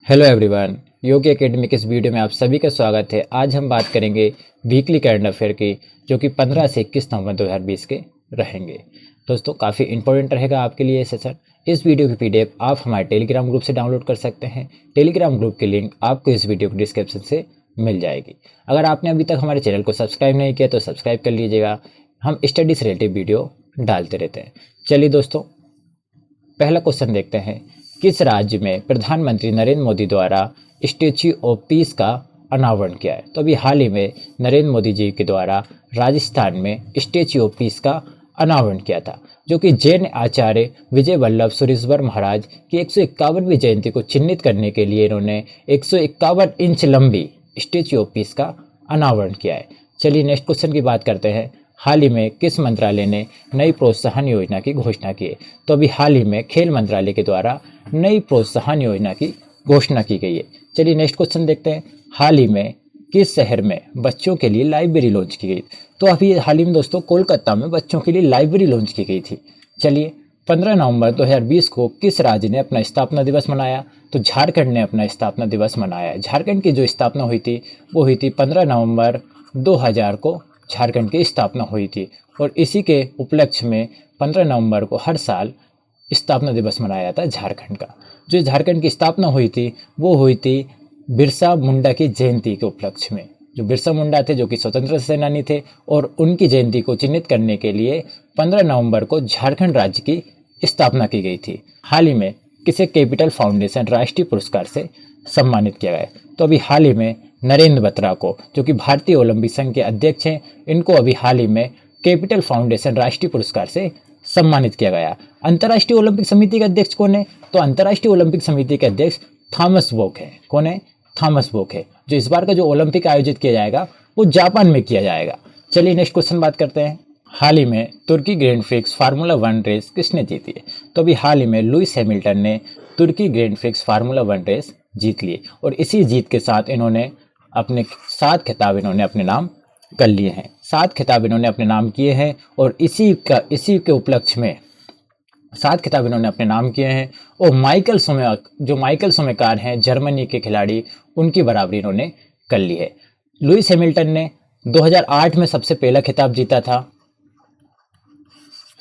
Hello everyone, योगी academy के इस video में आप सभी का स्वागत है। आज हम बात करेंगे वीकली करंट अफेयर की, जो कि 15 से 21 नवंबर 2020 के रहेंगे। दोस्तों, काफ़ी इंपॉर्टेंट रहेगा आपके लिए ये सेशन। इस वीडियो की पीडीएफ आप हमारे टेलीग्राम ग्रुप से डाउनलोड कर सकते हैं। टेलीग्राम ग्रुप की लिंक आपको इस वीडियो के डिस्क्रिप्शन से मिल जाएगी। अगर आपने अभी तक हमारे चैनल को सब्सक्राइब नहीं किया तो सब्सक्राइब कर लीजिएगा। हम स्टडी से रिलेटेड वीडियो डालते रहते हैं। चलिए दोस्तों, पहला क्वेश्चन देखते हैं। किस राज्य में प्रधानमंत्री नरेंद्र मोदी द्वारा स्टैच्यू ऑफ पीस का अनावरण किया है? तो अभी हाल ही में नरेंद्र मोदी जी के द्वारा राजस्थान में स्टैच्यू ऑफ पीस का अनावरण किया था, जो कि जैन आचार्य विजय वल्लभ सुरीश्वर महाराज की 151वीं जयंती को चिन्हित करने के लिए इन्होंने 151 इंच लंबी स्टैच्यू ऑफ पीस का अनावरण किया है। चलिए नेक्स्ट क्वेश्चन की बात करते हैं। हाल ही में किस मंत्रालय ने नई प्रोत्साहन योजना की घोषणा की है? तो अभी हाल ही में खेल मंत्रालय के द्वारा नई प्रोत्साहन योजना की घोषणा की गई है। चलिए नेक्स्ट क्वेश्चन देखते हैं। हाल ही में किस शहर में बच्चों के लिए लाइब्रेरी लॉन्च की गई? तो अभी हाल ही में दोस्तों कोलकाता में बच्चों के लिए लाइब्रेरी लॉन्च की गई थी। चलिए, 15 नवंबर 2020 को किस राज्य ने अपना स्थापना दिवस मनाया? तो झारखंड ने अपना स्थापना दिवस मनाया। झारखंड की जो स्थापना हुई थी वो हुई थी 15 नवंबर 2000 को झारखंड की स्थापना हुई थी, और इसी के उपलक्ष्य में 15 नवंबर को हर साल स्थापना दिवस मनाया जाता है झारखंड का। जो झारखंड की स्थापना हुई थी वो हुई थी बिरसा मुंडा की जयंती के उपलक्ष्य में। जो बिरसा मुंडा थे, जो कि स्वतंत्रता सेनानी थे, और उनकी जयंती को चिन्हित करने के लिए 15 नवंबर को झारखंड राज्य की स्थापना की गई थी। हाल ही में किसे कैपिटल फाउंडेशन राष्ट्रीय पुरस्कार से सम्मानित किया गया? तो अभी हाल ही में नरेंद्र बत्रा को, जो कि भारतीय ओलंपिक संघ के अध्यक्ष हैं, इनको अभी हाल ही में कैपिटल फाउंडेशन राष्ट्रीय पुरस्कार से सम्मानित किया गया। अंतर्राष्ट्रीय ओलंपिक समिति के अध्यक्ष कौन है? तो अंतर्राष्ट्रीय ओलंपिक समिति के अध्यक्ष थॉमस बोक है। कौन है? थॉमस बोक है। जो इस बार का जो ओलंपिक आयोजित किया जाएगा वो जापान में किया जाएगा। चलिए नेक्स्ट क्वेश्चन बात करते हैं। हाल ही में तुर्की ग्रैंड प्रिक्स फार्मूला 1 रेस किसने जीती है? तो अभी हाल ही में लुइस हैमिल्टन ने तुर्की ग्रैंड प्रिक्स फार्मूला 1 रेस जीत ली, और इसी जीत के साथ इन्होंने अपने 7 खिताब इन्होंने अपने नाम कर लिए हैं। 7 खिताब इन्होंने अपने नाम किए हैं, और इसी के उपलक्ष्य में 7 खिताब इन्होंने अपने नाम किए हैं। और माइकल सोमेकार हैं जर्मनी के खिलाड़ी, उनकी बराबरी इन्होंने कर ली है। लुइस हैमिल्टन ने 2008 में सबसे पहला खिताब जीता था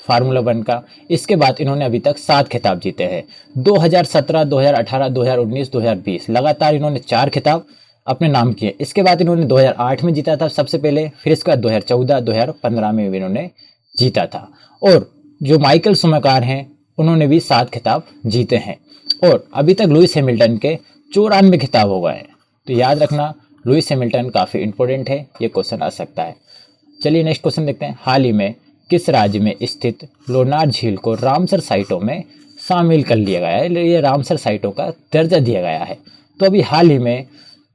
फार्मूला 1 का। इसके बाद इन्होंने अभी तक 7 खिताब जीते हैं। 2017, 2018, 2019, 2020 लगातार इन्होंने 4 खिताब अपने नाम किए। इसके बाद इन्होंने 2008 में जीता था सबसे पहले, फिर इसके बाद 2014, 2015 में भी इन्होंने जीता था। और जो माइकल शुमाकर हैं उन्होंने भी 7 खिताब जीते हैं, और अभी तक लुइस हैमिल्टन के 94 खिताब हो गए हैं। तो याद रखना, लुइस हैमिल्टन काफ़ी इंपॉर्टेंट है, ये क्वेश्चन आ सकता है। चलिए नेक्स्ट क्वेश्चन देखते हैं। हाल ही में किस राज्य में स्थित लोनार झील को रामसर साइटों में शामिल कर लिया गया है? ये रामसर साइटों का दर्जा दिया गया है। तो अभी हाल ही में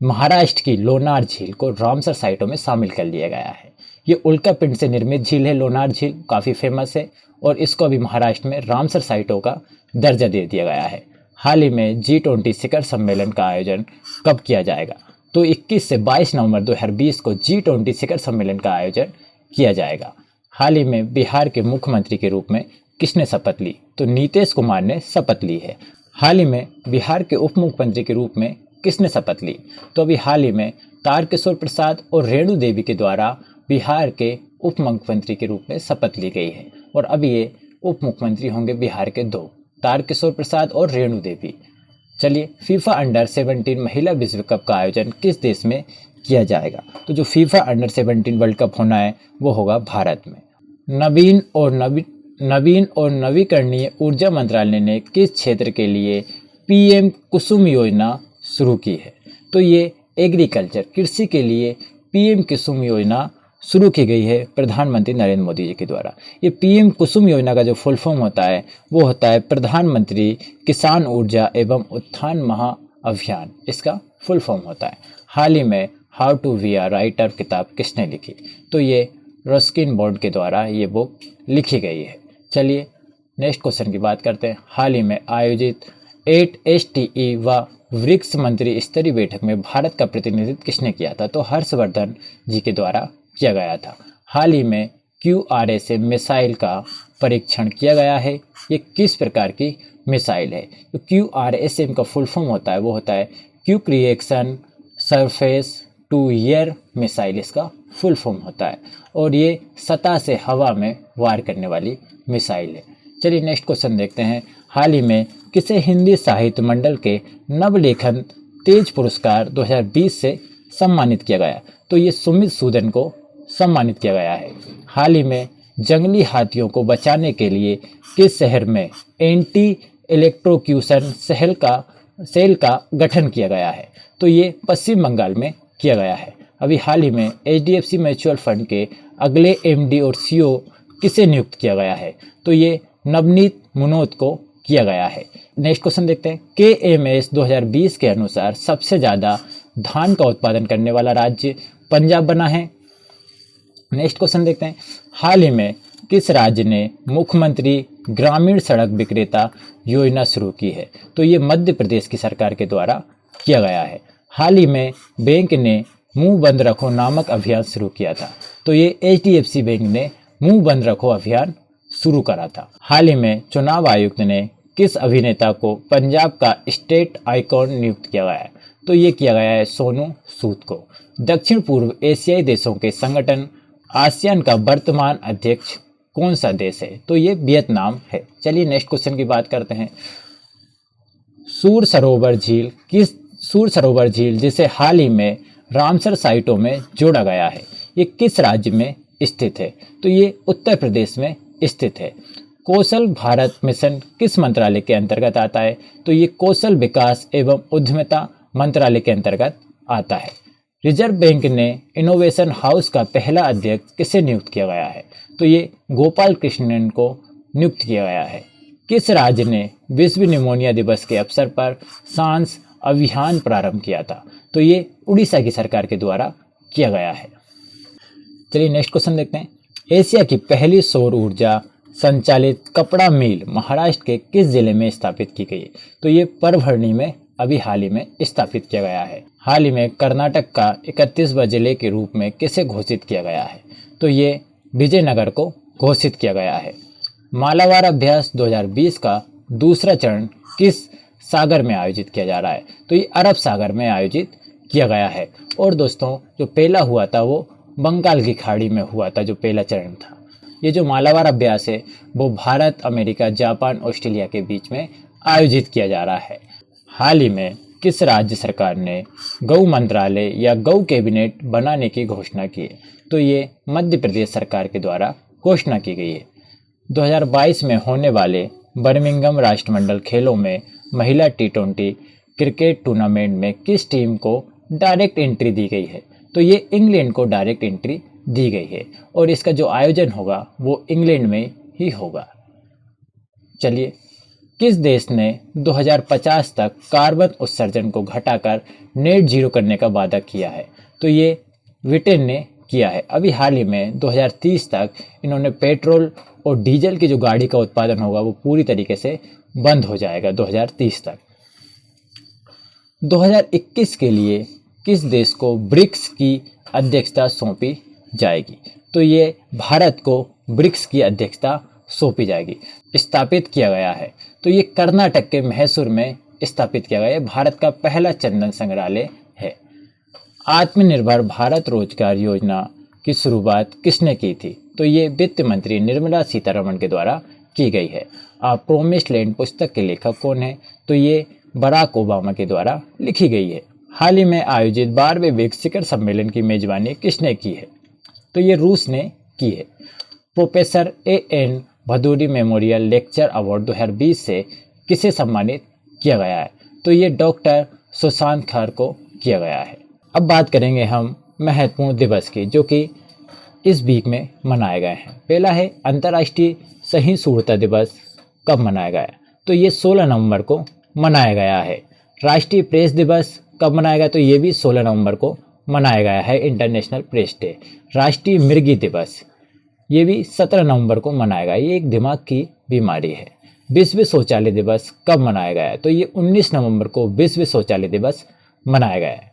महाराष्ट्र की लोनार झील को रामसर साइटों में शामिल कर लिया गया है। ये उल्का पिंड से निर्मित झील है। लोनार झील काफ़ी फेमस है, और इसको अभी महाराष्ट्र में रामसर साइटों का दर्जा दे दिया गया है। हाल ही में G20 शिखर सम्मेलन का आयोजन कब किया जाएगा? तो 21 से 22 नवंबर 2020 को G20 शिखर सम्मेलन का आयोजन किया जाएगा। हाल ही में बिहार के मुख्यमंत्री के रूप में किसने शपथ ली? तो नीतीश कुमार ने शपथ ली है। हाल ही में बिहार के उप मुख्यमंत्री के रूप में किसने शपथ ली? तो अभी हाल ही में तारकिशोर प्रसाद और रेणु देवी के द्वारा बिहार के उप मुख्यमंत्री के रूप में शपथ ली गई है, और अभी ये उप मुख्यमंत्री होंगे बिहार के 2, तारकिशोर प्रसाद और रेणु देवी। चलिए, फीफा अंडर 17 महिला विश्व कप का आयोजन किस देश में किया जाएगा? तो जो फीफा अंडर 17 वर्ल्ड कप होना है वो होगा भारत में। नवीन और नवीकरणीय ऊर्जा मंत्रालय ने किस क्षेत्र के लिए पीएम कुसुम योजना शुरू की है? तो ये एग्रीकल्चर, कृषि के लिए पीएम कुसुम योजना शुरू की गई है प्रधानमंत्री नरेंद्र मोदी जी के द्वारा। ये पीएम कुसुम योजना का जो फुल फॉर्म होता है वो होता है प्रधानमंत्री किसान ऊर्जा एवं उत्थान महाअभियान, इसका फुल फॉर्म होता है। हाल ही में how to be a writer किताब किसने लिखी? तो ये रस्किन बोर्ड के द्वारा ये बुक लिखी गई है। चलिए नेक्स्ट क्वेश्चन की बात करते हैं। हाल ही में आयोजित 8STE व ब्रिक्स मंत्री स्तरीय बैठक में भारत का प्रतिनिधित्व किसने किया था? तो हर्षवर्धन जी के द्वारा किया गया था। हाल ही में QRS मिसाइल का परीक्षण किया गया है? ये किस प्रकार की मिसाइल है? तो QRSM का फुल फॉर्म होता है, वो होता है quick reaction surface to air missile, इसका फुल फॉर्म होता है। और ये सतह से हवा में वार करने वाली मिसाइल है। चलिए नेक्स्ट क्वेश्चन देखते हैं। हाल ही में किसे हिंदी साहित्य मंडल के नवलेखन तेज पुरस्कार 2020 से सम्मानित किया गया? तो ये सुमित सूदन को सम्मानित किया गया है। हाल ही में जंगली हाथियों को बचाने के लिए किस शहर में एंटी इलेक्ट्रोक्यूशन सेल का गठन किया गया है? तो ये पश्चिम बंगाल में किया गया है। अभी हाल ही में HDFC म्यूचुअल फंड के अगले MD और CEO किसे नियुक्त किया गया है? तो ये नवनीत मुनोत को किया गया है। नेक्स्ट क्वेश्चन देखते हैं। KMS 2020 के अनुसार सबसे ज़्यादा धान का उत्पादन करने वाला राज्य पंजाब बना है। नेक्स्ट क्वेश्चन देखते हैं। हाल ही में किस राज्य ने मुख्यमंत्री ग्रामीण सड़क विक्रेता योजना शुरू की है? तो ये मध्य प्रदेश की सरकार के द्वारा किया गया है। हाल ही में बैंक ने मुंह बंद रखो नामक अभियान शुरू किया था। तो ये HDFC बैंक ने मुंह बंद रखो अभियान शुरू करा था। हाल ही में चुनाव आयुक्त ने किस अभिनेता को पंजाब का स्टेट आइकॉन नियुक्त किया गया है? तो ये किया गया है सोनू सूद को। दक्षिण पूर्व एशियाई देशों के संगठन आसियान का वर्तमान अध्यक्ष कौन सा देश है? तो ये वियतनाम है। चलिए नेक्स्ट क्वेश्चन की बात करते हैं। सूर सरोवर झील जिसे हाल ही में रामसर साइटों में जोड़ा गया है, ये किस राज्य में स्थित है? तो ये उत्तर प्रदेश में स्थित है। कौशल भारत मिशन किस मंत्रालय के अंतर्गत आता है? तो ये कौशल विकास एवं उद्यमिता मंत्रालय के अंतर्गत आता है। रिजर्व बैंक ने इनोवेशन हाउस का पहला अध्यक्ष किसे नियुक्त किया गया है? तो ये गोपाल कृष्णन को नियुक्त किया गया है। किस राज्य ने विश्व निमोनिया दिवस के अवसर पर सांस अभियान प्रारंभ किया था? तो ये उड़ीसा की सरकार के द्वारा किया गया है। चलिए नेक्स्ट क्वेश्चन देखते हैं। एशिया की पहली सौर ऊर्जा संचालित कपड़ा मिल महाराष्ट्र के किस जिले में स्थापित की गई? तो ये परभणी में अभी हाल ही में स्थापित किया गया है। हाल ही में कर्नाटक का 31वां जिले के रूप में किसे घोषित किया गया है? तो ये विजयनगर को घोषित किया गया है। मालाबार अभ्यास 2020 का दूसरा चरण किस सागर में आयोजित किया जा रहा है? तो ये अरब सागर में आयोजित किया गया है। और दोस्तों जो पहला हुआ था वो बंगाल की खाड़ी में हुआ था, जो पहला चरण था। ये जो मालाबार अभ्यास है वो भारत, अमेरिका, जापान, ऑस्ट्रेलिया के बीच में आयोजित किया जा रहा है। हाल ही में किस राज्य सरकार ने गौ मंत्रालय या गौ कैबिनेट बनाने की घोषणा की है? तो ये मध्य प्रदेश सरकार के द्वारा घोषणा की गई है। 2022 में होने वाले बर्मिंघम राष्ट्रमंडल खेलों में महिला T20 क्रिकेट टूर्नामेंट में किस टीम को डायरेक्ट एंट्री दी गई है? तो ये इंग्लैंड को डायरेक्ट एंट्री दी गई है और इसका जो आयोजन होगा वो इंग्लैंड में ही होगा। चलिए, किस देश ने 2050 तक कार्बन उत्सर्जन को घटाकर नेट जीरो करने का वादा किया है? तो ये ब्रिटेन ने किया है। अभी हाल ही में 2030 तक इन्होंने पेट्रोल और डीजल की जो गाड़ी का उत्पादन होगा वो पूरी तरीके से बंद हो जाएगा 2030 तक। 2021 के लिए किस देश को ब्रिक्स की अध्यक्षता सौंपी जाएगी? तो ये भारत को ब्रिक्स की अध्यक्षता सौंपी जाएगी। स्थापित किया गया है तो ये कर्नाटक के मैसूर में स्थापित किया गया है। भारत का पहला चंदन संग्रहालय है। आत्मनिर्भर भारत रोजगार योजना की शुरुआत किसने की थी? तो ये वित्त मंत्री निर्मला सीतारमण के द्वारा की गई है। प्रोमिस्ड लैंड पुस्तक के लेखक कौन है? तो ये बराक ओबामा के द्वारा लिखी गई है। हाल ही में आयोजित 12वें ब्रिक्स शिखर सम्मेलन की मेजबानी किसने की है? तो ये रूस ने की है। Professor A.N. Bhadauri memorial lecture award 2020 से किसे सम्मानित किया गया है? तो ये डॉक्टर सुशांत खर को किया गया है। अब बात करेंगे हम महत्वपूर्ण दिवस की जो कि इस वीक में मनाए गए हैं। पहला है अंतर्राष्ट्रीय सहिष्णुता दिवस। कब मनाया गया है? तो ये 16 नवंबर को मनाया गया है। राष्ट्रीय प्रेस दिवस कब मनाया गया? तो ये भी 16 नवंबर को मनाया गया है, इंटरनेशनल प्रेस डे। राष्ट्रीय मृगी दिवस ये भी 17 नवंबर को मनाया गया। ये एक दिमाग की बीमारी है। विश्व शौचालय दिवस कब मनाया गया है? तो ये 19 नवंबर को विश्व शौचालय दिवस मनाया गया है।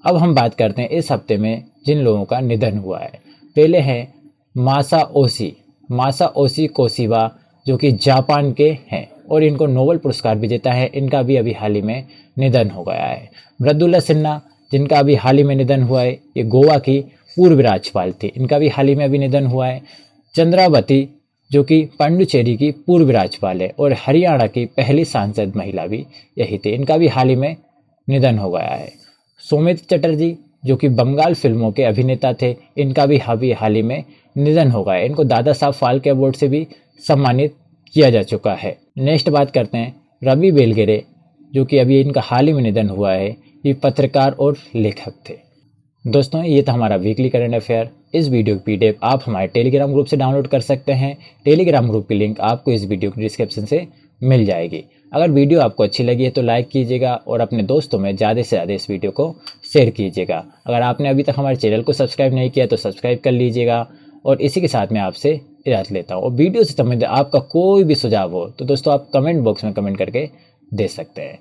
अब हम बात करते हैं इस हफ्ते में जिन लोगों का निधन हुआ है। पहले हैं मासाओशी मासाओशी कोशिबा जो कि जापान के हैं और इनको नोबेल पुरस्कार विजेता है, इनका भी अभी हाल ही में निधन हो गया है। मृदुला सिन्हा जिनका अभी हाल ही में निधन हुआ है, ये गोवा की पूर्व राज्यपाल थी, इनका भी हाल ही में अभी निधन हुआ है। चंद्रावती जो कि पांडुचेरी की पूर्व राज्यपाल है और हरियाणा की पहली सांसद महिला भी यही थी, इनका भी हाल ही में निधन हो गया है। सौमित्र चटर्जी जो कि बंगाल फिल्मों के अभिनेता थे, इनका भी हाल ही में निधन हो गया है। इनको दादा साहब फाल्के अवार्ड से भी सम्मानित किया जा चुका है। नेक्स्ट बात करते हैं रवि बेलगेरे जो कि अभी इनका हाल ही में निधन हुआ है। ये पत्रकार और लेखक थे। दोस्तों ये था हमारा वीकली करंट अफेयर। इस वीडियो की पीडीएफ आप हमारे टेलीग्राम ग्रुप से डाउनलोड कर सकते हैं। टेलीग्राम ग्रुप की लिंक आपको इस वीडियो के डिस्क्रिप्शन से मिल जाएगी। अगर वीडियो आपको अच्छी लगी है तो लाइक कीजिएगा और अपने दोस्तों में ज़्यादा से ज़्यादा इस वीडियो को शेयर कीजिएगा। अगर आपने अभी तक हमारे चैनल को सब्सक्राइब नहीं किया तो सब्सक्राइब कर लीजिएगा। और इसी के साथ मैं आपसे इजाज़त लेता हूँ। और वीडियो से संबंधित आपका कोई भी सुझाव हो तो दोस्तों आप कमेंट बॉक्स में कमेंट करके दे सकते हैं।